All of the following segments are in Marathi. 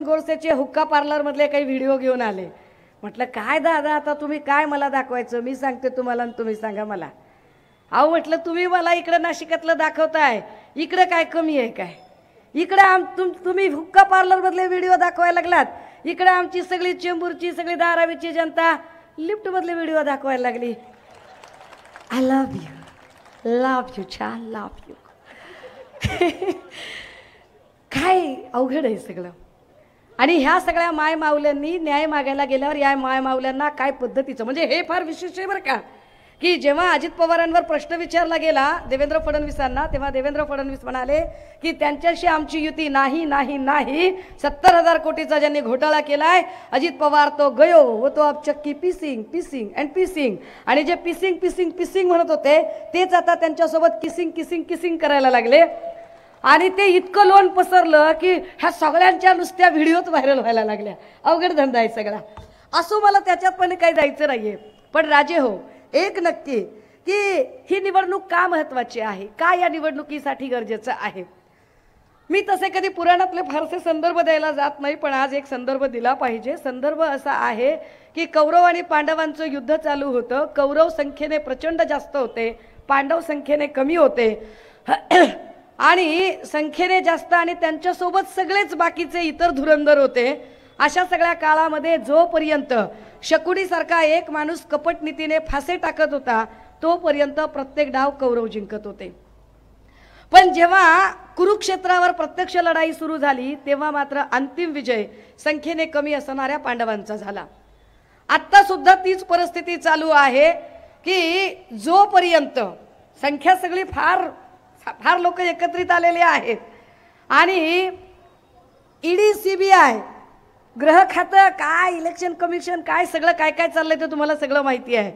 गोडसेचे हुक्का पार्लर मधले काही व्हिडिओ घेऊन आले. म्हटलं काय दादा आता तुम्ही काय मला दाखवायचं, मी सांगते तुम्हाला आणि तुम्ही सांगा मला. अहो म्हटलं तुम्ही मला इकडे नाशिकातलं दाखवताय, इकडे काय कमी आहे काय? इकडे तुम्ही हुक्का पार्लर मधले व्हिडिओ दाखवायला लागलात, इकडे आमची सगळी चेंबूरची सगळी धारावीची जनता लिफ्ट मधले व्हिडिओ दाखवायला लागली. आय लव्ह यू छान लव्ह यू. काय अवघड आहे सगळं. आणि ह्या सगळ्या माय माऊल्यांनी न्याय मागायला गेल्यावर या माय माऊल्यांना काय पद्धतीचं, म्हणजे हे फार विशेष आहे बरं का, की जेव्हा अजित पवारांवर प्रश्न विचारला गेला देवेंद्र फडणवीसांना, तेव्हा देवेंद्र फडणवीस म्हणाले की त्यांच्याशी आमची युती नाही नाही नाही. 70,000 कोटीचा ज्यांनी घोटाळा केलाय अजित पवार तो गयो वो तो अब चक्की पीसिंग पीसिंग अँड पीसिंग. आणि जे पीसिंग पीसिंग पीसिंग म्हणत होते तेच आता त्यांच्यासोबत किसिंग किसिंग किसिंग करायला लागले. आणि ते इतकं लोन पसरलं की ह्या सगळ्यांच्या नुसत्या व्हिडिओच व्हायरल व्हायला लागल्या. अवघड धंदा आहे सगळा. असो मला त्याच्यात पण काही जायचं नाहीये. पण राजे हो, एक नक्की की ही निवडणूक का महत्त्वाची आहे, का या निवडणुकीसाठी गरजेचं आहे. मी तसे कधी पुराणातले फारसे संदर्भ द्यायला जात नाही, पण आज एक संदर्भ दिला पाहिजे. संदर्भ असा आहे की कौरव आणि पांडवांचं युद्ध चालू होतं. कौरव संख्येने प्रचंड जास्त होते, पांडव संख्येने कमी होते. आणि संख्येने जास्त आणि त्यांच्यासोबत सगळेच बाकीचे इतर धुरंधर होते. अशा सगळ्या काळामध्ये जोपर्यंत शकुनीसारखा एक माणूस कपट नीतीने फासे टाकत होता तोपर्यंत प्रत्येक डाव कौरव जिंकत होते. पण जेव्हा कुरुक्षेत्रावर प्रत्यक्ष लढाई सुरू झाली तेव्हा मात्र अंतिम विजय संख्येने कमी असणाऱ्या पांडवांचा झाला. आता सुद्धा तीच परिस्थिती चालू आहे की जोपर्यंत संख्या सगळी फार फार लोक एकत्रित आलेले आहेत आणि ईडी सीबीआय गृह खातं काय इलेक्शन कमिशन काय सगळं काय काय चाललंय ते तुम्हाला सगळं माहिती आहे.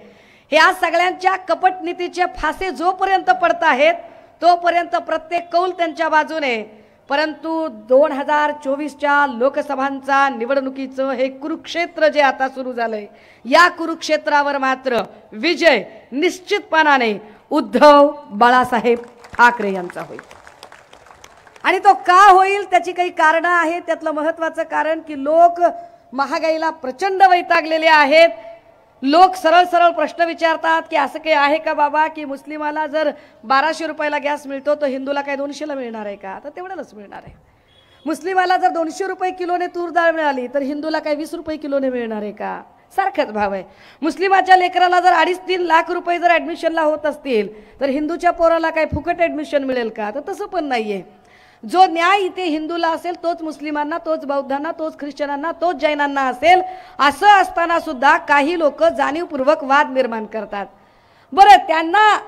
ह्या सगळ्यांच्या कपट नीतीचे फासे जोपर्यंत पडत आहेत तोपर्यंत प्रत्येक कौल त्यांच्या बाजूने. परंतु 2024च्या लोकसभांचा निवडणुकीचं हे कुरुक्षेत्र जे आता सुरू झालंय या कुरुक्षेत्रावर मात्र विजय निश्चितपणाने उद्धव बाळासाहेब ठाकरे यांचा होईल. आणि तो का होईल त्याची काही कारणं आहेत. त्यातलं महत्त्वाचं कारण की लोक महागाईला प्रचंड वैतागलेले आहेत. लोक सरळ सरळ प्रश्न विचारतात की असं काही आहे का बाबा की मुस्लिमाला जर 1200 रुपयाला गॅस मिळतो तर हिंदूला काय 200ला मिळणार आहे का? आता तेवढ्यालाच मिळणार आहे. मुस्लिमाला जर 200 रुपये किलोने तूर डाळ मिळाली तर हिंदूला काय 20 रुपये किलोने मिळणार आहे का? सारखाच भाव आहे. मुस्लिमाच्या लेकराला जर 2.5-3 लाख रुपये जर ॲडमिशनला होत असतील तर हिंदूच्या पोराला काय फुकट ॲडमिशन मिळेल का? तर तसं पण नाहीये. जो न्याय इथे हिंदूला असेल तोच मुस्लिमांना, तोच बौद्धांना, तोच ख्रिश्चनांना, तोच जैनांना असेल. असं असताना सुद्धा काही लोक जाणीवपूर्वक वाद निर्माण करतात. बरं, त्यांना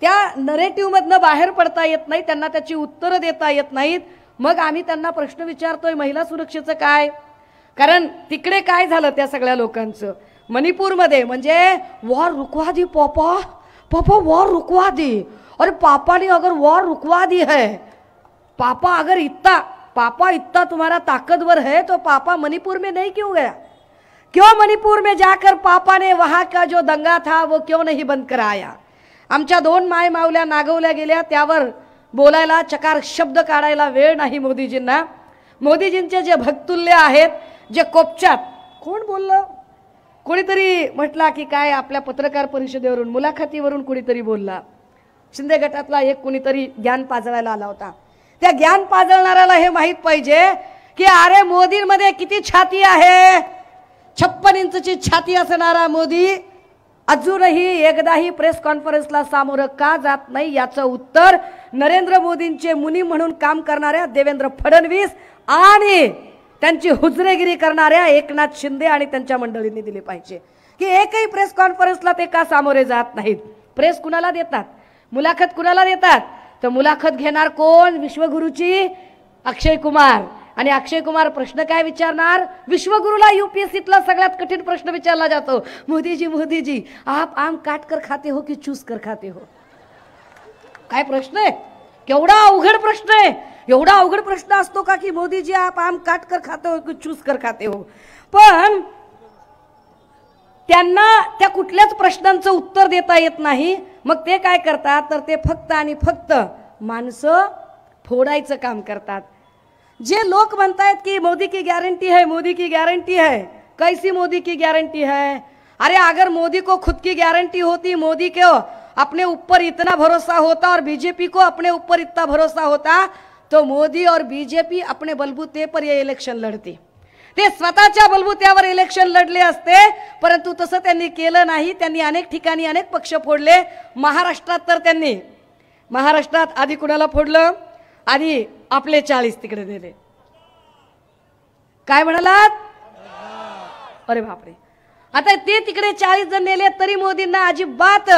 त्या नरेटिव्हमधनं बाहेर पडता येत नाही, त्यांना त्याची उत्तरं देता येत नाहीत. मग आम्ही त्यांना प्रश्न विचारतोय महिला सुरक्षेचं काय? कारण तिकडे काय झालं त्या सगळ्या लोकांचं मणिपूरमध्ये, म्हणजे वॉर रुकवा दी पापा, पापा वॉर रुकवा दी. अरे पापा ने अगर वॉर रुकवा दी है, पापा अगर इतना तुम्हारा ताकतवर है तो पापा मणिपुर में नहीं क्यों गया? क्यों मणिपुर में जाकर पापा ने वहाँ का जो दंगा था वो क्यों नहीं बंद कराया? आमच्या 2 माय मावल्या नागवल्या गेल्या, त्यावर बोलायला चकार शब्द काढायला वेळ नाही मोदीजींना. मोदीजींचे जे भक्तुल्य आहेत, जे कोपच्यात, कोण बोललं? कोणीतरी म्हटला की काय आपल्या पत्रकार परिषदेवरून मुलाखतीवरून कोणीतरी बोलला, शिंदे गटातला एक कोणीतरी ज्ञान पाजळायला आला होता. त्या ज्ञान पाजळणाऱ्याला हे माहित पाहिजे की अरे मोदींमध्ये किती छाती आहे. 56 इंचची छाती असणारा मोदी अजूनही एकदाही प्रेस कॉन्फरन्सला सामोरं का जात नाही याचं उत्तर नरेंद्र मोदींचे मुनी म्हणून काम करणाऱ्या देवेंद्र फडणवीस आणि त्यांची हुजरेगिरी करणाऱ्या एकनाथ शिंदे आणि त्यांच्या मंडळींनी दिली पाहिजे. की एकही प्रेस कॉन्फरन्सला ते का सामोरे जात नाहीत. प्रेस कुणाला देतात, मुलाखत कुणाला देतात? तर मुलाखत घेणार कोण? विश्वगुरूची अक्षय कुमार. आणि अक्षय कुमार प्रश्न काय विचारणार? विश्वगुरूला यूपीएससीतला सगळ्यात कठीण प्रश्न विचारला जातो, मोदीजी मोदीजी आप आम काट कर खाते हो की चूस कर खाते हो? काय प्रश्न आहे? केवढा अवघड प्रश्न आहे. एवढा अवघड प्रश्न असतो का की मोदीजी आप आम काट कर खाते हो की चूस कर खाते हो? पण त्यांना त्या कुठल्याच प्रश्नांचं उत्तर देता येत नाही. मग ते काय करतात तर ते फक्त आणि फक्त माणसं फोडायचं काम करतात. जे लोक म्हणतायत की मोदी की गारंटी है, मोदी की गारंटी है, कैसी मोदी की गारंटी है? अरे अगर मोदी को खुद की गारंटी होती, मोदी को अपने ऊपर इतना भरोसा होता और बीजेपी को अपने ऊपर इतना भरोसा होता, तो मोदी और बीजेपी अपने बलबूते पर ये इलेक्शन लढती. ते स्वतःच्या बलबूत्यावर इलेक्शन लढले असते, परंतु तसं त्यांनी केलं नाही. त्यांनी अनेक ठिकाणी अनेक पक्ष फोडले. महाराष्ट्रात तर त्यांनी महाराष्ट्रात आधी कुणाला फोडलं? आधी आपले 40 तिकडे दिले. काय म्हणालात? अरे बापरे. आता ते तिकडे 40 जण नेले तरी मोदींना अजिबात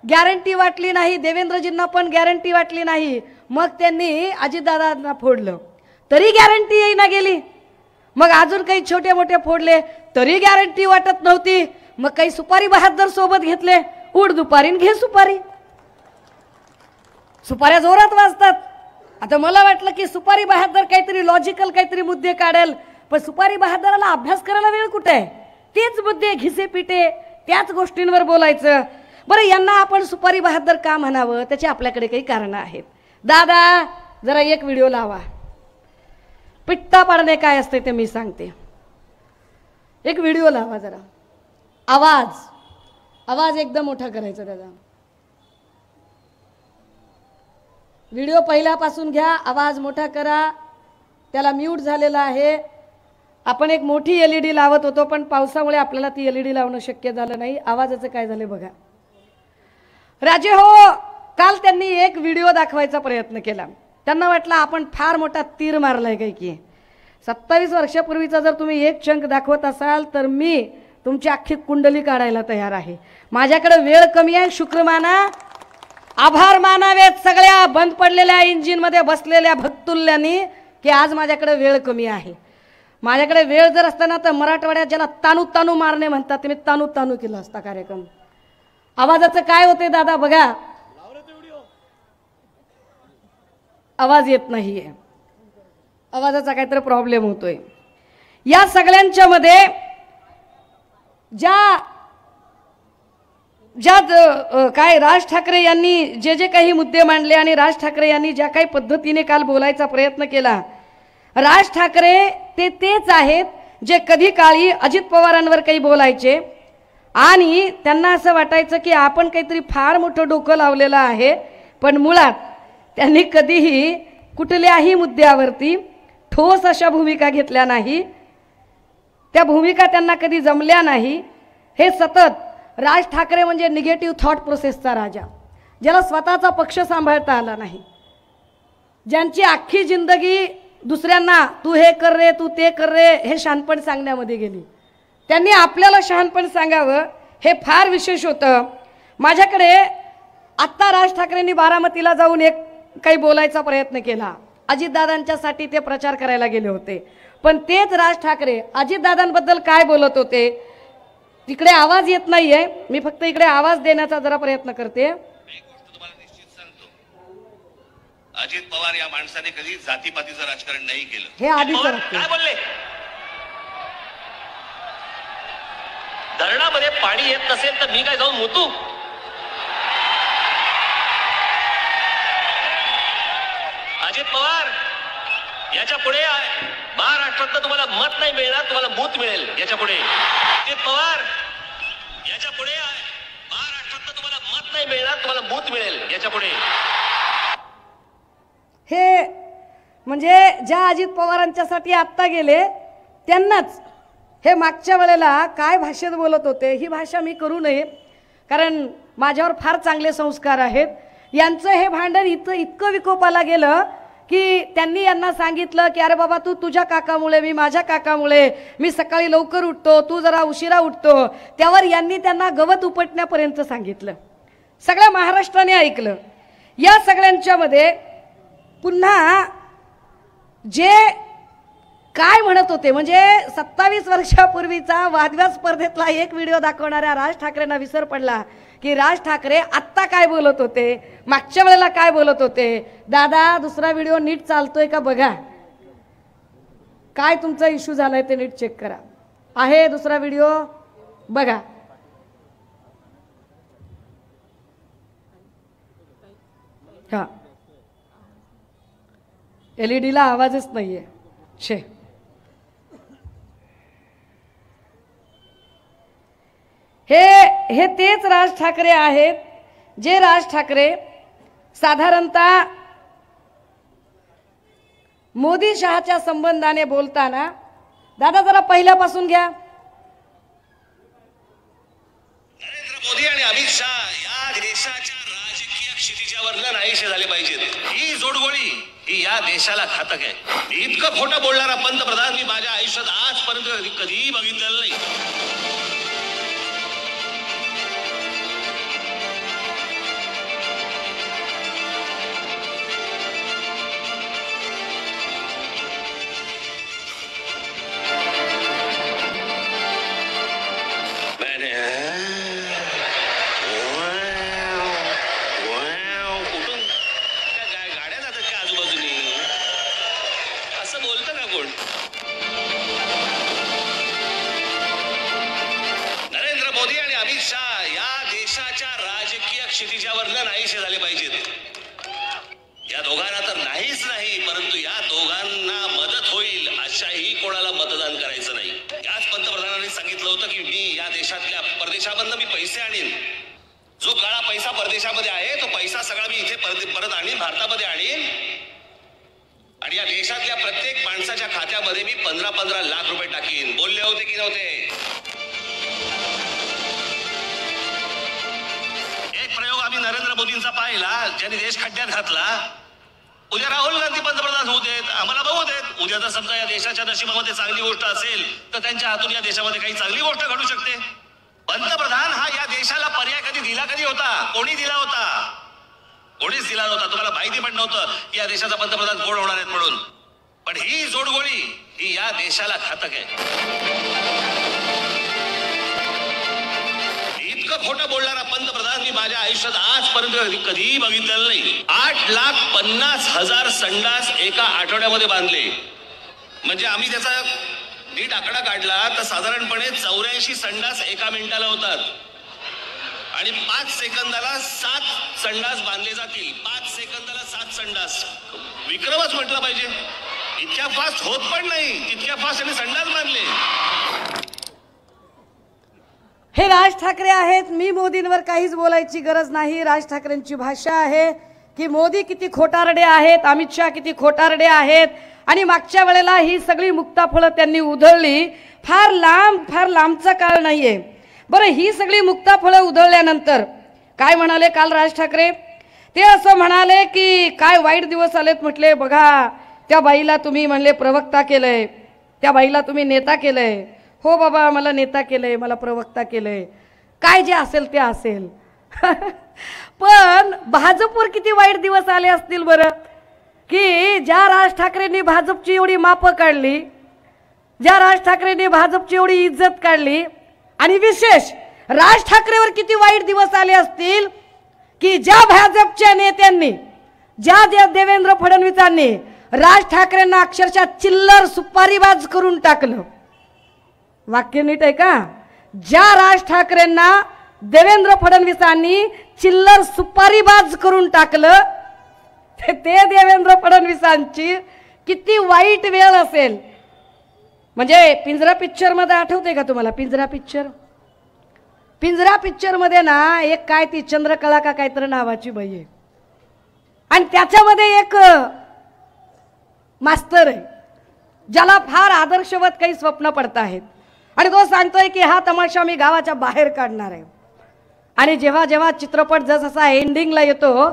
गॅरंटी वाटली नाही. देवेंद्रजींना पण गॅरंटी वाटली नाही. मग त्यांनी अजितदादांना फोडलं तरी गॅरंटी येईना गेली. मग अजून काही छोटे मोठे फोडले तरी गॅरंटी वाटत नव्हती. मग काही सुपारी बहादर सोबत घेतले. उड दुपारीन घे सुपारी. सुपाऱ्या जोरात वाजतात. आता मला वाटलं की सुपारी बहादर काहीतरी लॉजिकल काहीतरी मुद्दे काढेल, पण सुपारी बहादराला अभ्यास करायला वेळ कुठे आहे? तेच मुद्दे घिसे पिटे त्याच गोष्टींवर बोलायचं. बरं, यांना आपण सुपारी बहादर का म्हणावं? त्याची आपल्याकडे काही कारण आहेत. दादा जरा एक व्हिडिओ लावा. पिट्टा पाडणे काय असते ते मी सांगते. एक व्हिडिओ लावा जरा. आवाज एकदम मोठा करायचा दादा. व्हिडिओ पहिल्यापासून घ्या, आवाज मोठा करा. त्याला म्यूट झालेला आहे. आपण एक मोठी LED लावत होतो, पण पावसामुळे आपल्याला ती LED लावणं शक्य झालं नाही. आवाजाचं काय झाले बघा. राजे हो, काल त्यांनी एक व्हिडिओ दाखवायचा प्रयत्न केला. त्यांना वाटलं आपण फार मोठा तीर मारलाय काय की. 27 वर्षापूर्वीचा जर तुम्ही एक चंक दाखवत असाल तर मी तुमची अख्खी कुंडली काढायला तयार आहे. माझ्याकडे वेळ कमी आहे. शुक्र माना, आभार मानावेत सगळ्या बंद पडलेल्या इंजिन मध्ये बसलेल्या भक्तुल्यांनी की आज माझ्याकडे वेळ कमी आहे. माझ्याकडे वेळ जर असताना तर मराठवाड्यात ज्याला तानू तानू मारणे म्हणतात, मी तानू तानू केला असता कार्यक्रम. आवाजाचं काय होते दादा बघा. आवाज येत नाहीये. आवाजाचा काहीतरी प्रॉब्लेम होतोय. या सगळ्यांच्या मध्ये काय राज ठाकरे यांनी जे काही मुद्दे मांडले आणि राज ठाकरे यांनी ज्या काही पद्धतीने काल बोलायचा प्रयत्न केला, राज ठाकरे तेच आहेत जे कधी काळी अजित पवारांवर काही बोलायचे आणि त्यांना असं वाटायचं की आपण काहीतरी फार मोठं डोकं लावलेलं आहे. पण मुळात त्यांनी कधीही कुठल्याही मुद्द्यावरती ठोस अशा भूमिका घेतल्या नाही. त्या भूमिका त्यांना कधी जमल्या नाही. हे सतत राज ठाकरे म्हणजे निगेटिव्ह थॉट प्रोसेसचा राजा, ज्याला स्वतःचा पक्ष सांभाळता आला नाही, ज्यांची अख्खी जिंदगी दुसऱ्यांना तू हे कर रे, तू ते कर रे हे शहाणपण सांगण्यामध्ये गेली. त्यांनी आपल्याला शहाणपण सांगावं हे फार विशेष होतं. माझ्याकडे आत्ता राज ठाकरेंनी बारामतीला जाऊन एक काही बोलायचा प्रयत्न केला. अजितदादांच्यासाठी ते प्रचार करायला गेले होते, पण तेच राज ठाकरे अजितदादांबद्दल काय बोलत होते. तिकडे आवाज येत नाहीये, मी फक्त इकडे आवाज देण्याचा जरा प्रयत्न करते. अजित पवार या माणसाने कधी जातीपातीचं राजकारण नाही केलं. हे आधीच काय बोलले? धरणामध्ये पाणी येत नसेल तर मी काय जाऊन मुतू? अजित पवार, याच्या पुढे महाराष्ट्रात तुम्हाला मत नाही मिळणार, तुम्हाला मूत मिळेल याच्या पुढे. अजित पवार, याच्या पुढे महाराष्ट्रात तुम्हाला मत नाही मिळणार, तुम्हाला मूत मिळेल याच्या पुढे. हे म्हणजे ज्या अजित पवारांच्यासाठी आत्ता गेले त्यांनाच हे मागच्या वेळेला काय भाषेत बोलत होते. ही भाषा मी करू नये, कारण माझ्यावर फार चांगले संस्कार आहेत. यांचं हे भांडण इतकं विकोपाला गेलं की त्यांनी यांना सांगितलं की अरे बाबा, तू तुझ्या काकामुळे, मी माझ्या काकामुळे, मी सकाळी लवकर उठतो, तू जरा उशिरा उठतो. त्यावर यांनी त्यांना गवत उपटण्यापर्यंत सांगितलं. सगळ्या महाराष्ट्राने ऐकलं. या सगळ्यांच्या मध्ये पुन्हा जे काय म्हणत होते, म्हणजे 27 वर्षापूर्वीचा वादविवाद स्पर्धेतला एक व्हिडिओ दाखवणाऱ्या राज ठाकरेंना विसर पडला की राज ठाकरे आत्ता काय बोलत होते, मागच्या वेळेला काय बोलत होते. दादा दुसरा व्हिडिओ नीट चालतोय का बघा. काय तुमचा इश्यू झालाय ते नीट चेक करा. आहे दुसरा व्हिडिओ बघा. हा LED ला आवाजच नाहीये. छे, हे तेच राज ठाकरे आहेत जे राज ठाकरे साधारणतः मोदी शहाच्या संबंधाने बोलताना, दादा जरा पहिल्यापासून घ्या. नरेंद्र मोदी आणि अमित शहा या देशाच्या राजकीय क्षितिजावर नाहीसे झाले पाहिजेत. ही जोडगोळी ही या देशाला घातक आहे. इतकं खोटं बोलणारा पंतप्रधान मी माझ्या आयुष्यात आजपर्यंत कधीही बघितलेलं नाही. नरेंद्र मोदी आणि अमित शहा या देशाच्या राजकीय क्षितिजावर नाहीसे झाले पाहिजेत. या दोघांना तर नाहीच नाही, परंतु या दोघांना मदत होईल अशाही कोणाला मतदान करायचं नाही. याच पंतप्रधानांनी सांगितलं होतं की मी या देशातल्या परदेशामधनं मी पैसे आणीन. जो काळा पैसा परदेशामध्ये आहे तो पैसा सगळा मी इथे परत आणीन, भारतामध्ये आणीन आणि या देशातल्या प्रत्येक माणसाच्या खात्यामध्ये मी 15-15 लाख रुपये टाकीन. बोलले होते की नव्हते? एक प्रयोग आम्ही नरेंद्र मोदींचा पाहिला, ज्यांनी देश खड्ड्यात घातला. उद्या राहुल गांधी पंतप्रधान होऊ देत, आम्हाला बघू देत. उद्या जर समजा या देशाच्या नशिबामध्ये चांगली गोष्ट असेल तर त्यांच्या हातून या देशामध्ये काही चांगली गोष्ट घडू शकते. पंतप्रधान हा या देशाला पर्याय कधी होता? कोणी दिला होता? कोणीच दिला नव्हता. तुम्हाला माहिती पण नव्हतं की या देशाचा पंतप्रधान कोण होणार आहेत म्हणून. पण ही जोडगोळी ही या देशाला घातक आहे. इतकं खोटं बोलणारा पंतप्रधान मी माझ्या आयुष्यात आजपर्यंत कधीही बघितलेलं नाही. 8,50,000 संडास एका आठवड्यामध्ये बांधले. म्हणजे आम्ही त्याचा नीट आकडा काढला तर साधारणपणे 84 संडास एका मिनिटाला होतात आणि 5 सेकंदाला 7 संडास बांधले जातील. 5 सेकंदाला 7 संडास, विक्रमच म्हटलं पाहिजे. इतक्या फास्ट होत पण नाही, तितक्या फास्ट त्यांनी संडास बांधले. हे राज ठाकरे आहेत. मी मोदींवर काहीच बोलायची गरज नाही. राज ठाकरेंची भाषा आहे की मोदी किती खोटारडे आहेत, अमित शहा किती खोटारडे आहेत. आणि मागच्या वेळेला ही सगळी मुक्ताफळं त्यांनी उधळली. फार लांबचा काळ नाहीये. बरं, ही सगळी मुक्ताफळं उधळल्यानंतर काय म्हणाले काल राज ठाकरे? ते असं म्हणाले की काय वाईट दिवस आलेत. म्हटले बघा, त्या बाईला तुम्ही म्हणले प्रवक्ता केलंय, त्या बाईला तुम्ही नेता केलंय. हो बाबा, मला नेता केलंय, मला प्रवक्ता केलंय, काय जे असेल ते असेल. पण भाजपवर किती वाईट दिवस आले असतील बरं, की ज्या राज ठाकरेंनी भाजपची एवढी मापं काढली, ज्या राज ठाकरेंनी भाजपची एवढी इज्जत काढली. आणि विशेष राज ठाकरेवर किती वाईट दिवस आले असतील की ज्या भाजपच्या नेत्यांनी, ज्या देवेंद्र फडणवीसांनी राज ठाकरेंना अक्षरशः चिल्लर सुपारीबाज करून टाकलं. वाक्य नीट आहे का? ज्या राज ठाकरेंना देवेंद्र फडणवीसांनी चिल्लर सुपारीबाज करून टाकलं, ते देवेंद्र फडणवीसांची किती वाईट वेळ असेल. म्हणजे पिंजरा पिक्चर मध्ये आठवते का तुम्हाला? पिंजरा पिक्चर मध्ये ना एक काय ती चंद्रकला का काहीतरी नावाची बाई आहे आणि त्याच्यामध्ये एक मास्तर आहे ज्याला फार आदर्शवत काही स्वप्न पडत आहेत आणि तो सांगतोय की हा तमाशा मी गावाच्या बाहेर काढणार आहे. आणि जेव्हा जेव्हा चित्रपट जसा एंडिंगला येतो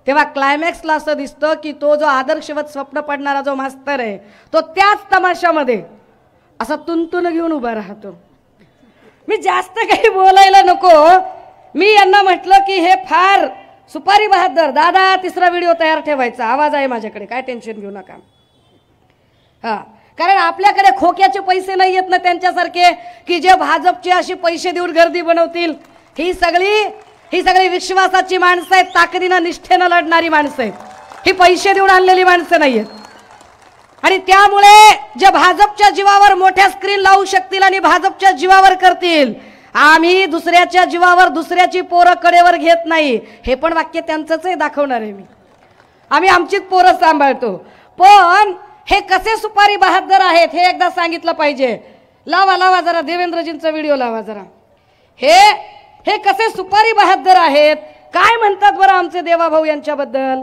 तेव्हा क्लायमॅक्सला असं दिसतं की तो जो आदर्शवत स्वप्न पडणारा जो मास्तर आहे तो त्याच तमाशामध्ये असा तुंतुन घेऊन उभा राहतो. मी जास्त काही बोलायला नको. मी यांना म्हटलं की हे फार सुपारी बहादर दादा, तिसरा व्हिडिओ तयार ठेवायचा, आवाज आहे माझ्याकडे, काय टेन्शन घेऊ नका. हा, कारण आपल्याकडे खोक्याचे पैसे नाही येत ना त्यांच्यासारखे की जे भाजपचे अशी पैसे देऊन गर्दी बनवतील. ही सगळी विश्वासाची माणसं आहेत, ताकदीनं निष्ठेनं लढणारी माणसं आहेत. ही पैसे देऊन आणलेली माणसं नाहीयेत. आणि त्यामुळे जे भाजपच्या जीवावर मोठ्या स्क्रीन लावू शकतील आणि भाजपच्या जीवावर करतील, आम्ही दुसऱ्याच्या जीवावर दुसऱ्याची पोरं कडेवर घेत नाही. हे पण वाक्य त्यांचंच आहे, दाखवणार आहे मी. आम्ही आमचीच पोरं सांभाळतो. पण हे कसे सुपारी बहादर आहेत हे एकदा सांगितलं पाहिजे. लावा जरा देवेंद्रजींचा व्हिडिओ लावा जरा. हे कसे सुपारी बहादर आहेत, काय म्हणतात बरं आमचे देवाभाऊ यांच्याबद्दल.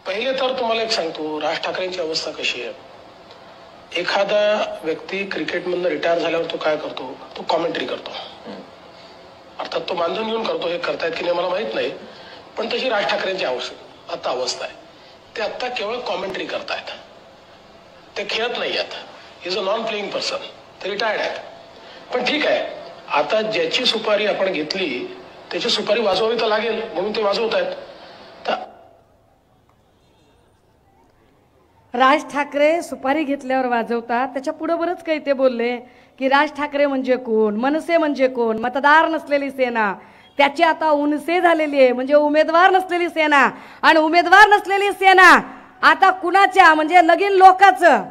पहिले तर तुम्हाला एक सांगतो, राज ठाकरेंची अवस्था कशी आहे. एखादा व्यक्ती क्रिकेटमधनं रिटायर झाल्यावर तो काय करतो, तो कॉमेंट्री करतो. अर्थात तो मानधन घेऊन करतो, हे करतायत की नाही मला माहित नाही, पण तशी राज ठाकरेंची आता अवस्था आहे. ते आता केवळ कॉमेंट्री करतायत, ते खेळत नाही आहेत. Is a non playing person, ते रिटायर्ड आहेत. पण ठीक आहे, आता ज्याची सुपारी आपण घेतली त्याची सुपारी वाजवावी तर लागेल, म्हणून ते वाजवत आहेत. तर राज ठाकरे सुपारी घेतल्यावर वाजवतात. त्याच्या पुढे बरंच काही ते बोलले की राज ठाकरे म्हणजे कोण, मनसे म्हणजे कोण, मतदार नसलेली सेना. त्याची आता उनसे झालेली आहे, म्हणजे उमेदवार नसलेली सेना. आणि उमेदवार नसलेली सेना आता कुणाच्या, म्हणजे लगीन लोकांचं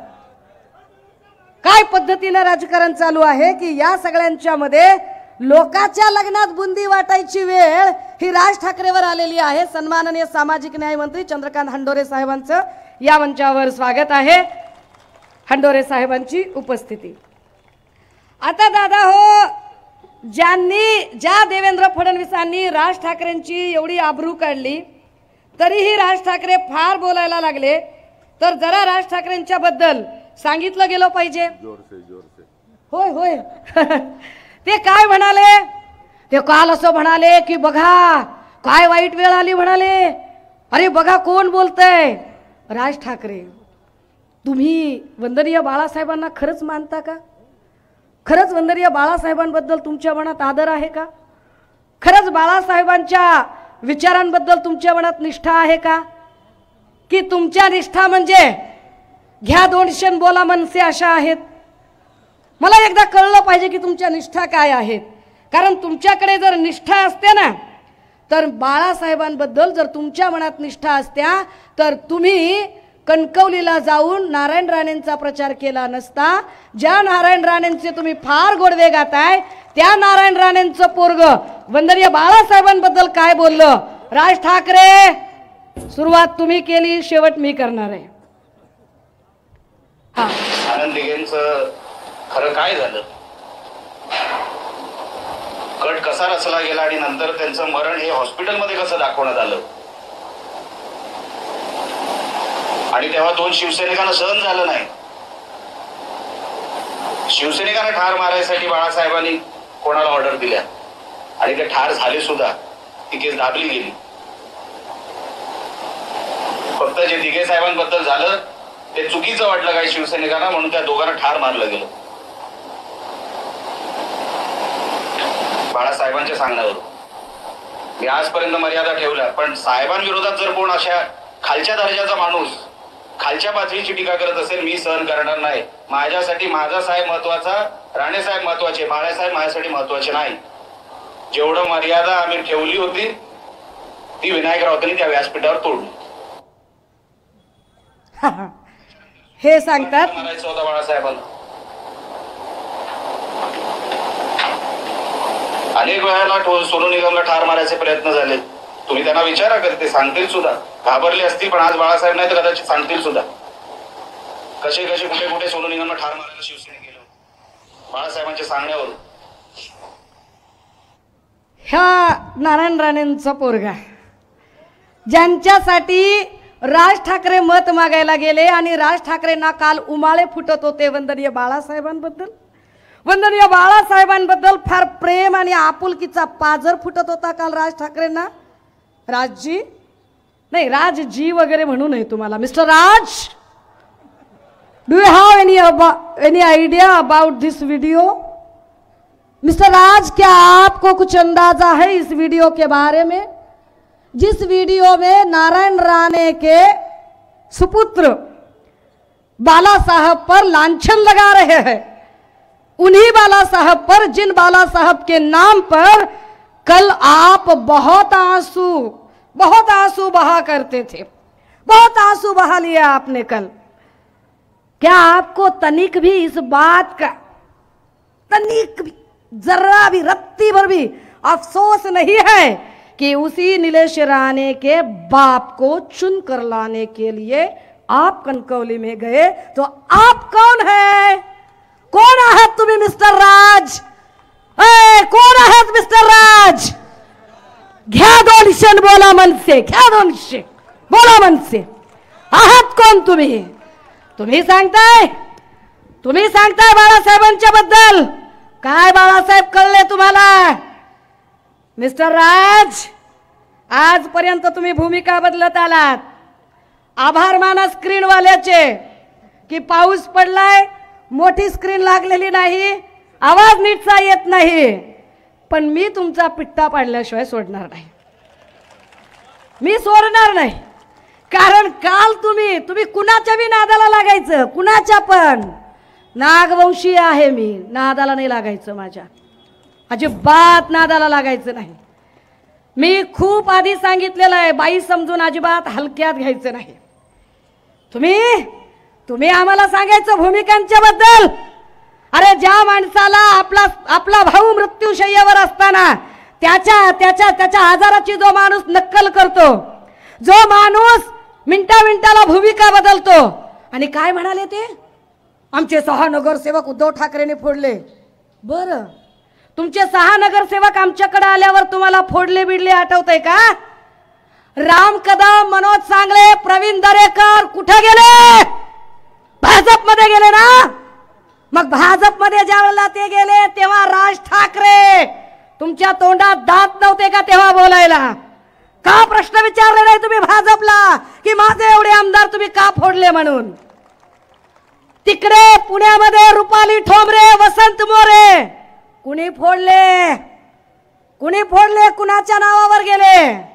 काय पद्धतीनं राजकारण चालू आहे की या सगळ्यांच्या मध्ये लोकांच्या लग्नात बुंदी वाटायची वेळ ही राज ठाकरेवर आलेली आहे. सन्माननीय सामाजिक न्याय मंत्री चंद्रकांत हंडोरे साहेबांचं या मंचावर स्वागत आहे. हंडोरे साहेबांची उपस्थिती. आता दादा हो, ज्या देवेंद्र फडणवीसांनी राज ठाकरेंची एवढी आबरू काढली तरीही राज ठाकरे फार बोलायला लागले, तर जरा राज ठाकरेंच्या बद्दल सांगितलं गेलं पाहिजे. होय ते काय म्हणाले, ते काल असं म्हणाले की बघा काय वाईट वेळ आली म्हणाले. अरे बघा कोण बोलतंय, राज ठाकरे. तुम्ही वंदनीय बाळासाहेबांना खरंच मानता का? खरंच वंदनीय बाळासाहेबांबद्दल तुमच्या मनात आदर आहे का? खरंच बाळासाहेबांच्या विचारांबद्दल तुमच्या मनात निष्ठा आहे का? की तुमच्या निष्ठा म्हणजे घ्या 200 बोला मनसे अशा आहेत? मला एकदा कळलं पाहिजे की तुमच्या निष्ठा काय आहेत. कारण तुमच्याकडे जर निष्ठा असते ना, तर बाळासाहेबांबद्दल जर तुमच्या मनात निष्ठा असत्या तर तुम्ही कणकवलीला जाऊन नारायण राणेंचा प्रचार केला नसता. ज्या नारायण राणेंचे तुम्ही फार गोडवे गाताय त्या नारायण राणेंचं पोरग वंदनीय बाळासाहेबांबद्दल काय बोललं. राज ठाकरे, सुरुवात तुम्ही केली, शेवट मी करणार आहे. आनंद दिघेंचं खरं काय झालं, कट कसा रचला गेला आणि नंतर त्यांचं मरण हे हॉस्पिटलमध्ये कसं दाखवण्यात आलं, आणि तेव्हा 2 शिवसैनिकांना सहन झालं नाही. शिवसैनिकांना ठार मारायसाठी बाळासाहेबांनी कोणाला ऑर्डर दिल्या आणि ते ठार झाले सुद्धा. ती केस दाबली गेली. फक्त जे दिघे साहेबांबद्दल झालं ते चुकीचं वाटलं काही शिवसैनिकांना, म्हणून त्या दोघांना ठार मारलं गेलं. बाळासाहेबांच्या सांगण्यावर मी आजपर्यंत मर्यादा ठेवल्या, पण साहेबांविरोधात जर कोण अशा खालच्या दर्जाचा माणूस खालच्या पातळीची टीका करत असेल, मी सहन करणार नाही. माझ्यासाठी माझा साहेब महत्वाचा, राणे साहेब महत्वाचे, बाळासाहेब माझ्यासाठी महत्वाचे नाही. जेवढं मर्यादा आम्ही ठेवली होती ती विनायक राऊतांनी त्या व्यासपीठावर तोडली. हे सांगतात मारायचं होतं बाळासाहेबांना. अनेक वेळेला सोनू निगमला ठार मारायचे प्रयत्न झाले. तुम्ही त्यांना विचारा, कधी ते सांगतील सुद्धा. घाबरले असतील, पण आज बाळासाहेब नाही तर कदाचित सांगतील सुद्धा कसे कुठे सोनू निगमला ठार मारायला शिवसेनेने गेलो बाळासाहेबांच्या सांगण्यावरून. ह्या नारायण राणेंचा पोरगा ज्यांच्यासाठी राज ठाकरे मत मागायला गेले आणि राज ठाकरेंना काल उमाळे फुटत होते वंदनीय बाळासाहेबांबद्दल. वंदनीय बाळासाहेबांबद्दल फार प्रेम आणि आपुलकीचा पाझर फुटत होता काल राज ठाकरेंना. राजजी नाही, राजजी वगैरे म्हणू नये तुम्हाला. Mister Raj, do you have any idea about this video? Mister Raj, क्या आपको कुछ अंदाजा है इस वीडियो के बारे में? जिस वीडियो में नारायण राणे के सुपुत्र बाला साहब पर लांछन लगा रहे हैं, उन्हीं बाला साहब पर, जिन बाला साहब के नाम पर कल आप बहुत आंसू बहा करते थे, बहुत आंसू बहा लिया आपने कल. क्या आपको तनिक भी इस बात का, तनिक भी, जरा भी, रत्ती भर भी अफसोस नहीं है कि उसी नीलेश राणे के बाप को चुन कर लाने के लिए आप कणकवली में गए तो आप कौन है? कोण आहात तुम्ही मिस्टर राज? कोण आहात मिस्टर राज? घ्या 200 बोला मनसे, घ्या 200 बोला मनसे. आहात कोण तुम्ही? तुम्ही सांगताय बाळासाहेबांच्या बद्दल. काय बाळासाहेब कळले तुम्हाला? मिस्टर राज, आजपर्यंत तुम्ही भूमिका बदलत आलात. आभार माना स्क्रीनवाल्याचे की पाऊस पडलाय, मोठी स्क्रीन लागलेली नाही, आवाज नीटचा येत नाही, पण मी तुमचा पिट्टा पाडल्याशिवाय सोडणार नाही. मी सोडणार नाही. कारण काल तुम्ही कुणाच्या बी नादाला लागायचं, कुणाच्या पण. नागवंशी आहे मी, नादाला नाही लागायचं, माझ्या अजिबात नादाला लागायचं नाही. मी खूप आधी सांगितलेलं आहे, बाई समजून अजिबात हलक्यात घ्यायचं नाही. तुम्ही आम्हाला सांगायचं भूमिकांच्या बद्दल. अरे ज्या माणसाला आपला भाऊ मृत्यूशय्यावर असताना त्याच्या आजाराची जो माणूस नक्कल करतो, जो माणूस मिनिटाला भूमिका बदलतो. आणि काय म्हणाले ते? आमचे 6 नगरसेवक उद्धव ठाकरेंनी फोडले. बरं, तुमचे 6 नगरसेवक आमच्याकडे आल्यावर तुम्हाला फोडले बिडले आठवतंय का? राम कदम, मनोज सांगळे, प्रवीण दरेकर कुठे गेले? भाजपमध्ये गेले ना. मग भाजपमध्ये ज्यावेळेला ते गेले तेव्हा राज ठाकरे तुमच्या तोंडात दात नव्हते का तेव्हा बोलायला? का प्रश्न विचारले नाही तुम्ही भाजपला की माझे एवढे आमदार तुम्ही का फोडले म्हणून? तिकडे पुण्यामध्ये रुपाली ठोंबरे, वसंत मोरे कुणी फोडले? कुणाच्या नावावर गेले?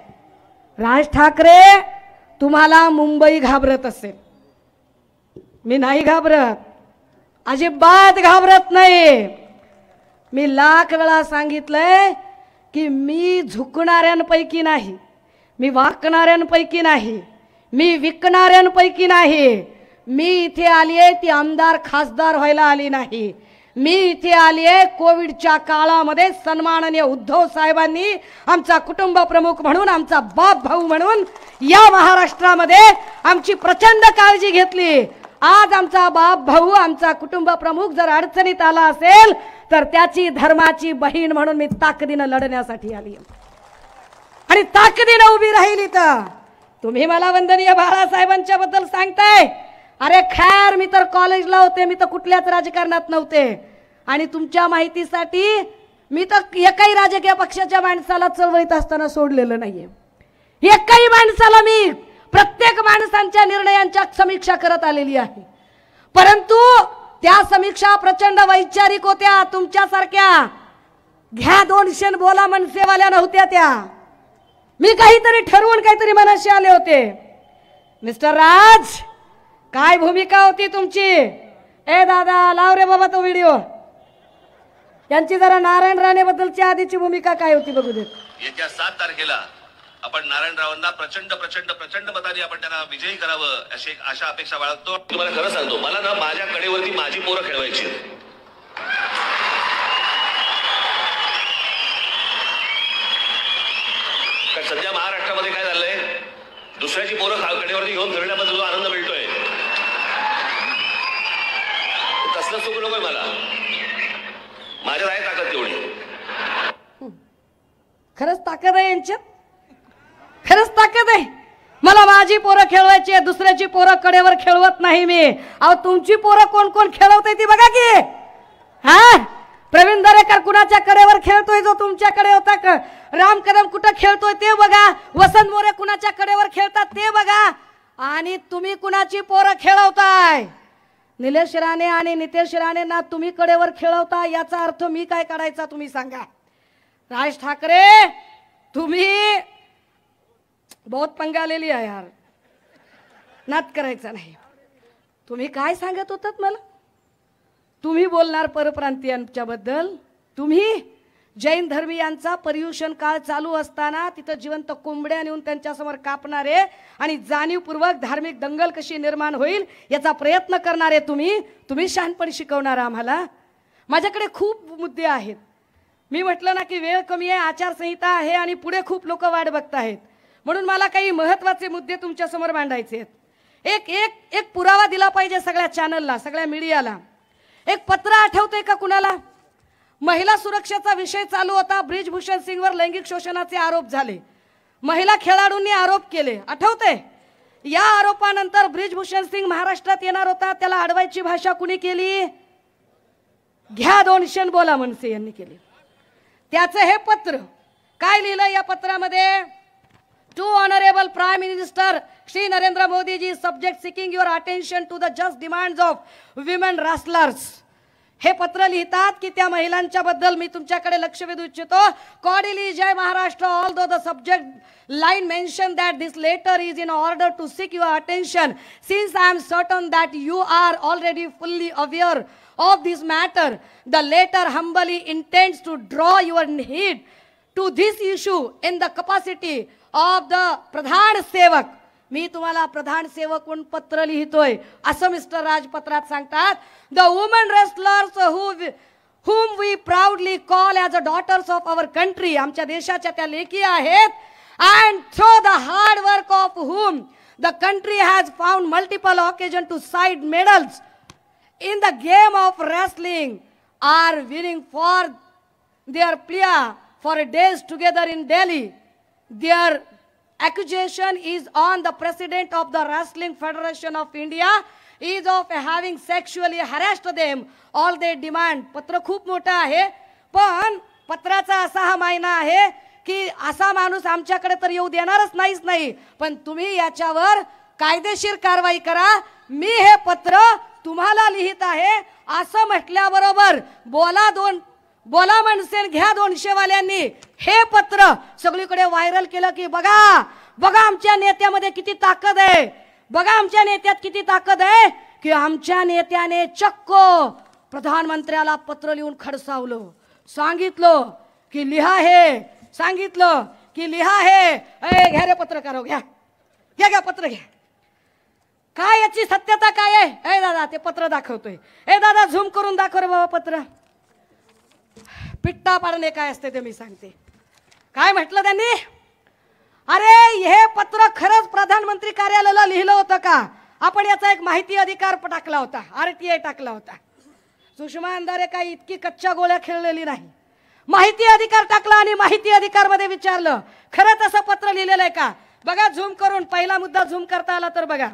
राज ठाकरे, तुम्हाला मुंबई घाबरत असेल, मी नाही घाबरत, अजिबात घाबरत नाही. मी लाख वेळा सांगितलंय की मी झुकणाऱ्यांपैकी नाही, मी वाकणाऱ्यांपैकी नाही, मी विकणाऱ्यांपैकी नाही. मी इथे आली आहे ती आमदार खासदार व्हायला आली नाही. मी इथे आली आहे कोविडच्या काळामध्ये सन्माननीय उद्धव साहेबांनी आमचा कुटुंब प्रमुख म्हणून, आमचा बाप भाऊ म्हणून या महाराष्ट्रामध्ये आमची प्रचंड काळजी घेतली. आज आमचा बाप भाऊ, आमचा कुटुंब प्रमुख जर अडचणीत आला असेल तर त्याची धर्माची बहीण म्हणून मी ताकदीनं लढण्यासाठी आली आणि ताकदीनं उभी राहिली. तर तुम्ही मला वंदनीय बाळासाहेबांच्या बद्दल सांगताय. अरे खैर, मी तर कॉलेजला होते, मी तर कुठल्याच राजकारणात नव्हते. आणि तुमच्या माहितीसाठी मी तर एकाही राजकीय पक्षाच्या माणसाला चळवळीत असताना सोडलेलं नाहीये. एकाही माणसाला मी प्रत्येक माणसांच्या निर्णयांच्या समीक्षा करत आलेली आहे. परंतु त्या समीक्षा प्रचंड वैचारिक होत्या. तुमच्यासारख्या घ्या 200 बोला मनसेवाल्या नव्हत्या त्या. मी काहीतरी ठरवून काहीतरी मनाशी आले होते. मिस्टर राज, काय भूमिका होती तुमची? ए दादा, लाव रे बाबा तो व्हिडिओ. यांची जरा नारायण राणे बद्दलची आधीची भूमिका काय होती बघू दे. येत्या 7 तारखेला आपण नारायणरावांना प्रचंड प्रचंड प्रचंड मताने आपण त्यांना विजयी करावं अशी आशा अपेक्षा बाळगतो. तुम्हाला खरं सांगतो, मला ना माझ्या कडेवरती माझी पोरं खेळवायची. कारण सध्या महाराष्ट्रामध्ये काय झालंय, दुसऱ्याची पोरं कडेवरती घेऊन फिरण्यामध्ये जो आनंद मिळतोय तसलं सुख नकोय मला. माझ्यात आहे ताकद तेवढी. खरंच ताकद आहे यांच्यात, खरंच ताकद आहे. मला माझी पोरं खेळवायची आहे, दुसऱ्याची पोरं कडेवर खेळवत नाही मी. अहो तुमची पोरं कोण कोण खेळवते ती बघा की. हा, प्रवीण दरेकर कुणाच्या कडेवर खेळतोय जो तुमच्याकडे होता? राम कदम कुठं खेळतोय ते बघा. वसंत मोरे कुणाच्या कडेवर खेळतात ते बघा. आणि तुम्ही कुणाची पोरं खेळवताय? निलेश राणे आणि नितेश राणेंना तुम्ही कडेवर खेळवता, याचा अर्थ मी काय काढायचा तुम्ही सांगा. राज ठाकरे, तुम्ही बहुत पंगा लेली आहे यार, नात करायचा नाही. तुम्ही काय सांगत होतात मला? तुम्ही बोलणार परप्रांतीयांच्या बद्दल. तुम्ही जैन धर्मीयांचा पर्युषण काळ चालू असताना तिथं जिवंत कोंबड्या नेऊन त्यांच्यासमोर कापणारे आणि जाणीवपूर्वक धार्मिक दंगल कशी निर्माण होईल याचा प्रयत्न करणारे तुम्ही शहाणपण शिकवणार आम्हाला. माझ्याकडे खूप मुद्दे आहेत. मी म्हटलं ना की वेळ कमी आहे, आचारसंहिता आहे आणि पुढे खूप लोक वाट बघत आहेत, म्हणून मला काही महत्त्वाचे मुद्दे तुमच्या समोर मांडायचे आहेत. एक एक एक पुरावा दिला पाहिजे सगळ्या चॅनलला, सगळ्या मीडियाला. एक पत्र आठवतंय का कुणाला? महिला सुरक्षेचा विषय चालू होता. ब्रिजभूषण सिंगवर लैंगिक शोषणाचे आरोप झाले. महिला खेळाडूंनी आरोप केले, आठवतंय? या आरोपानंतर ब्रिजभूषण सिंग महाराष्ट्रात येणार होता. त्याला अडवायची भाषा कुणी केली? घ्या 200 बोला मनसे यांनी केली. त्याचं हे पत्र काय लिहिलं या पत्रामध्ये? To honourable prime minister Shri Narendra Modi ji, subject seeking your attention to the just demands of women wrestlers. हे पत्र लिहितात की त्या महिलांच्या बद्दल मी तुमच्याकडे लक्ष वेधू इच्छितो. कॉर्डिली जय Maharashtra, although the subject line mention that this letter is in order to seek your attention, since I am certain that you are already fully aware of this matter. The letter humbly intends to draw your heed to this issue in the capacity of the प्रधान सेवक. मी तुम्हाला प्रधान सेवक म्हणून पत्र लिहितोय असं मिस्टर राज पत्रात सांगतात. The women wrestlers whom we proudly call as the daughters of our country, आमच्या देशाच्या त्या लेकी आहेत, and through the hard work of whom the country has found multiple occasions to cite medals in the game of wrestling, are winning for their plea for days together in Delhi. Their accusation is on the president of the Wrestling Federation of India is of having sexually harassed them. All they demand. पत्र खूप मोठं आहे, पण पत्राचा असा हा मायना आहे की असा माणूस आमच्याकडे तर येऊ देणारच नाही, पण तुम्ही याच्यावर कायदेशीर कारवाई करा. मी हे पत्र तुम्हाला लिहित आहे असं म्हटल्याबरोबर बोला मनसे घ्या 200 वाल्यांनी हे पत्र सगळीकडे व्हायरल केलं की बघा आमच्या नेत्यामध्ये किती ताकद आहे, बघा आमच्या नेत्यात किती ताकद आहे, की आमच्या नेत्याने चक्क प्रधानमंत्र्याला पत्र लिहून खडसावलं, सांगितलं की लिहा हे, सांगितलं की लिहा हे. घ्या रे पत्रकार, घ्या पत्र घ्या. काय याची सत्यता काय आहे? दादा ते पत्र दाखवतोय. दादा झूम करून दाखव रे बाबा पत्र. पिट्टा पाडणे काय असते ते मी सांगते. काय म्हटलं त्यांनी? अरे हे पत्र खरंच प्रधानमंत्री कार्यालयाला लिहिलं होतं का? आपण याचा एक माहिती अधिकार टाकला होता, RTI टाकला होता. सुषमा अंधारे काही इतकी कच्च्या गोळ्या खेळलेली नाही. माहिती अधिकार टाकला आणि माहिती अधिकार मध्ये विचारलं खरंच असं पत्र लिहिलेलं आहे का? बघा झूम करून, पहिला मुद्दा झूम करता आला तर बघा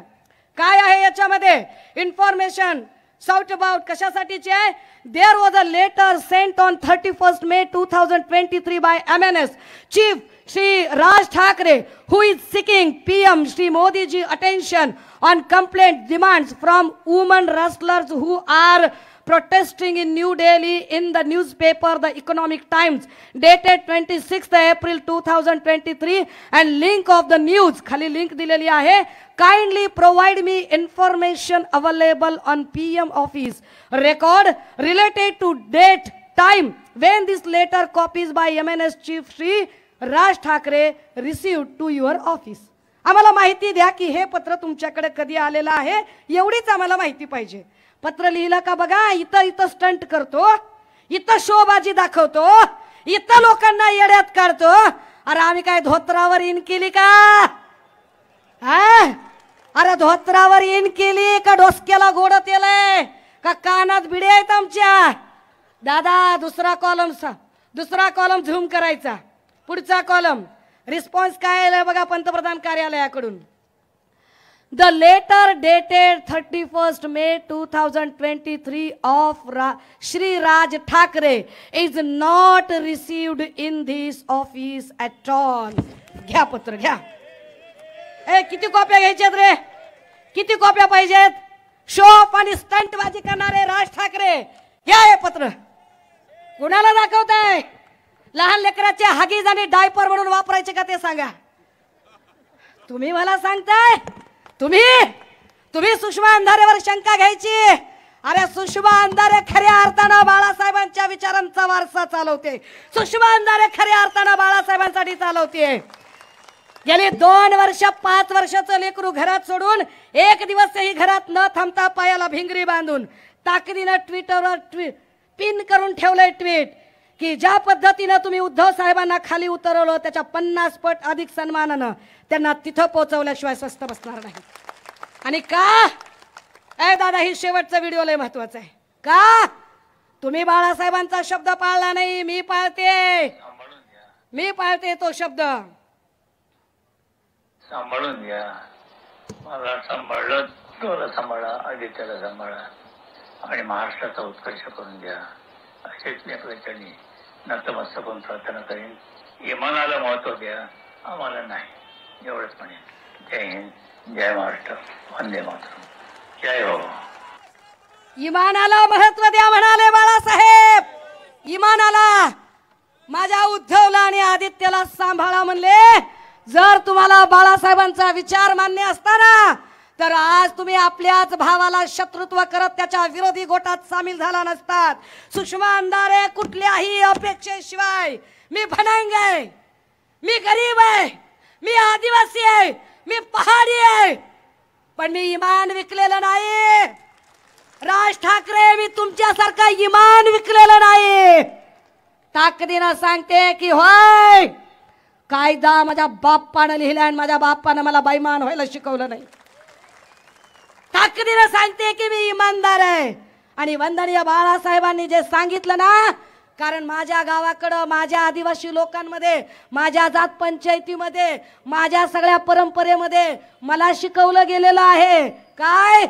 काय आहे याच्यामध्ये. इन्फॉर्मेशन साउट अबाउट कशासाठीचे आहे? There was a letter sent on 31 May 2023 by MNS chief Shri Raj Thackeray who is seeking PM Shri Modi ji attention on complaint demands from women wrestlers who are protesting in New Delhi in the newspaper The Economic Times dated 26th April 2023 and link of the news खाली link दिलेली आहे. Kindly provide me information available on PM office record related to date time when this letter copies by MNS chief Shri Raj Thackeray received to your office. आम्हाला माहिती द्या की हे पत्र तुमच्याकडे कधी आलेलं आहे, एवढीच आम्हाला माहिती पाहिजे. पत्र लिहिलं का बघा. इथं स्टंट करतो, इथं शोबाजी दाखवतो, इथं लोकांना येड्यात काढतो. अरे आम्ही काय धोत्रावर इन केली का? अरे धोत्रावर इन केली का डोसक्याला गोड तेलय का कानात बिडे आहेत आमच्या? दादा दुसरा कॉलम झूम करायचा. पुढचा कॉलम रिस्पॉन्स काय आलाय बघा पंतप्रधान कार्यालयाकडून. The letter dated 31st May 2023 of Shri Raj Thakre is not received in this office at all. घ्या पत्र घ्या. किती कॉप्या घ्यायच्यात रे? किती कॉप्या पाहिजेत? शो ऑफ आणि स्टंट बाजी करणारे राज ठाकरे घ्या हे पत्र. कुणाला दाखवताय? लहान लेकराचे हगीज आणि डायपर म्हणून वापरायचे का ते सांगा. तुम्ही मला सांगताय तुम्ही सुषमा अंधारेवर शंका घ्यायची. अरे सुषमा अंधारे खऱ्या अर्थानं बाळासाहेबांच्या विचारांचा वारसा चालवते. सुषमा अंधारे खऱ्या अर्थानं बाळासाहेबांसाठी चालवते. गेली 2 वर्ष 5 वर्षाचं लेकरू घरात सोडून एक दिवसही घरात न थांबता पायाला भिंगरी बांधून ताकदीनं ट्विटरवर पिन करून ठेवलंय ट्विट की ज्या पद्धतीनं तुम्ही उद्धव साहेबांना खाली उतरवलं त्याच्या 50 पट अधिक सन्मानानं त्यांना तिथं पोहोचवल्याशिवाय स्वस्थ बसणार नाही. आणि का दादा ही शेवटचा व्हिडिओ लय महत्वाचा आहे का तुम्ही बाळासाहेबांचा शब्द पाळला नाही मी पाळते तो शब्द सांभाळून घ्या मला सांभाळलं तुला सांभाळा आदित्याला सांभाळा आणि महाराष्ट्राचा उत्कर्ष करून द्या असेच मी आपल्याच्यानी नतमस्तक होऊन प्रार्थना करेन इमानाला महत्व द्या आम्हाला नाही एवढंच म्हणेन जय हिंद जय महाराष्ट्र वंदे मातरम जय हो इमानाला महत्व द्या म्हणाले बाळासाहेब इमानाला माझ्या उद्धवला आणि आदित्यला सांभाळा म्हणले जर तुम्हाला बाळासाहेबांचा विचार मान्य असताना तर आज तुम्ही आपल्याच भावाला शत्रुत्व करत त्याच्या विरोधी गोटात सामील झाला नसतात सुषमा अंधारे कुठल्याही अपेक्षेशिवाय मी भनांग आहे मी गरीब आहे मी आदिवासी आहे मी पहाडी आहे पण मी इमान विकलेलं नाही राज ठाकरे मी तुमच्यासारखा इमान विकलेलं नाही ताकदीनं सांगते की होय कायदा माझ्या बाप्पानं लिहिला आणि माझ्या बाप्पानं मला बैमान व्हायला शिकवलं नाही ताकदीनं सांगते की मी इमानदार आहे आणि वंदनीय बाळासाहेबांनी जे सांगितलं ना कारण माझ्या गावाकडं माझ्या आदिवासी लोकांमध्ये माझ्या जात पंचायतीमध्ये माझ्या सगळ्या परंपरेमध्ये मला शिकवलं गेलेलं आहे काय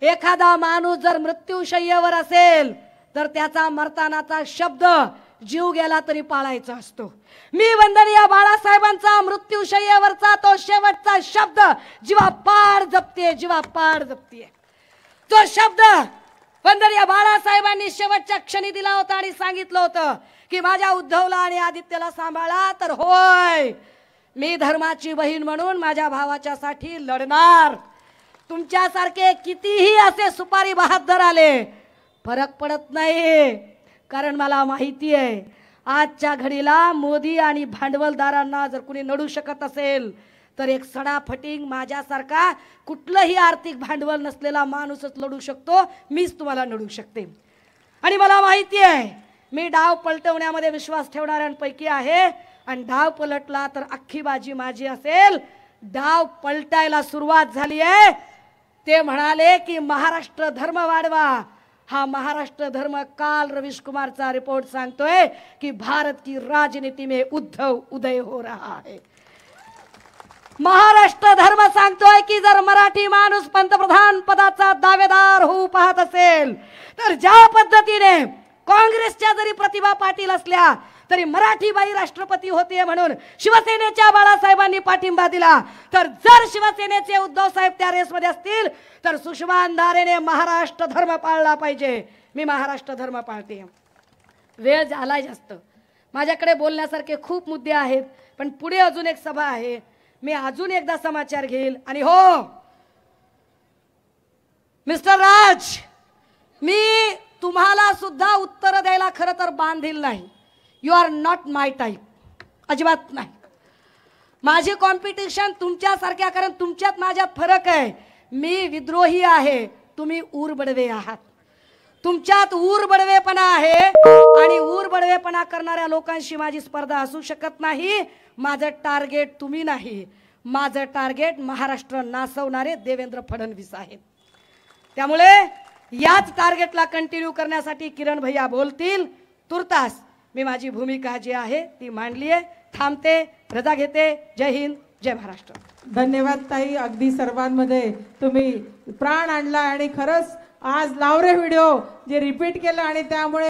एखादा माणूस जर मृत्यूशय्येवर असेल तर त्याचा मरतानाचा शब्द जीव गेला तरी पाळायचा असतो मी वंदनीय बाळासाहेबांचा मृत्यूशय्येवरचा तो शेवटचा शब्द जीवापाड जपते तो शब्द वंदनीय बाळासाहेबांनी शेवटच्या क्षणी दिला होता आणि सांगितलं होतं की माझ्या उद्धवला आणि आदित्यला सांभाळा तर होय मी धर्माची बहीण म्हणून माझ्या भावाच्या साठी लढणार तुमच्यासारखे कितीही असे सुपारी बहादर आले फरक पडत नाही कारण मला माहिती आहे आजच्या घडीला मोदी आणि भांडवलदारांना जर कुणी नडू शकत असेल तर एक सडाफटिंग माझ्यासारखा कुठलंही आर्थिक भांडवल नसलेला माणूसच लढू शकतो मीच तुम्हाला नडू शकते आणि मला माहिती आहे मी डाव पलटवण्यामध्ये विश्वास ठेवणाऱ्यांपैकी आहे आणि डाव पलटला तर अख्खी बाजी माझी असेल डाव पलटायला सुरुवात झाली आहे ते म्हणाले की महाराष्ट्र धर्म वाढवा हा महाराष्ट्र धर्म काल रवीश कुमारचा रिपोर्ट सांगतोय कि भारत की राजनीति में उद्धव उदय हो रहा है महाराष्ट्र धर्म सांगतोय की जर मराठी माणूस पंतप्रधान पदाचा दावेदार होऊ पाहत असेल तर ज्या पद्धतीने काँग्रेसच्या जरी प्रतिभा पाटील असल्या तरी मराठी बाई राष्ट्रपती होते म्हणून शिवसेनेच्या बाळासाहेबांनी पाठिंबा दिला तर जर शिवसेनेचे उद्धव साहेब त्या रेसमध्ये असतील तर सुषमा अंधारेने महाराष्ट्र धर्म पाळला पाहिजे मी महाराष्ट्र धर्म पाळते वेळ झालाय जास्त माझ्याकडे बोलण्यासारखे खूप मुद्दे आहेत पण पुढे अजून एक सभा आहे मी अजून एकदा समाचार घेईल आणि हो मिस्टर राज मी तुम्हाला सुद्धा उत्तर द्यायला खरं तर बांधील नाही you are not my type अजिबात नाही माझी कॉम्पिटिशन तुमच्यासारख्या कारण तुमच्यात माझ्यात फरक आहे मी विद्रोही आहे तुम्ही ऊरबडवे आहात तुमच्यात ऊरबडवेपणा आहे आणि ऊरबडवेपणा करणाऱ्या लोकांशी माझी स्पर्धा असू शकत नाही माझं टार्गेट तुम्ही नाही माझं टार्गेट महाराष्ट्र नासवणारे देवेंद्र फडणवीस आहेत त्यामुळे याच टार्गेटला कंटिन्यू करण्यासाठी किरण भैया बोलतील तुर्तास मी माझी भूमिका जी आहे ती मांडली आहे थांबते रजा घेते जय हिंद जय महाराष्ट्र धन्यवाद ताई अगदी सर्वांमध्ये तुम्ही प्राण आणला आणि खरंच आज लावरे व्हिडिओ जे रिपीट केलं आणि त्यामुळे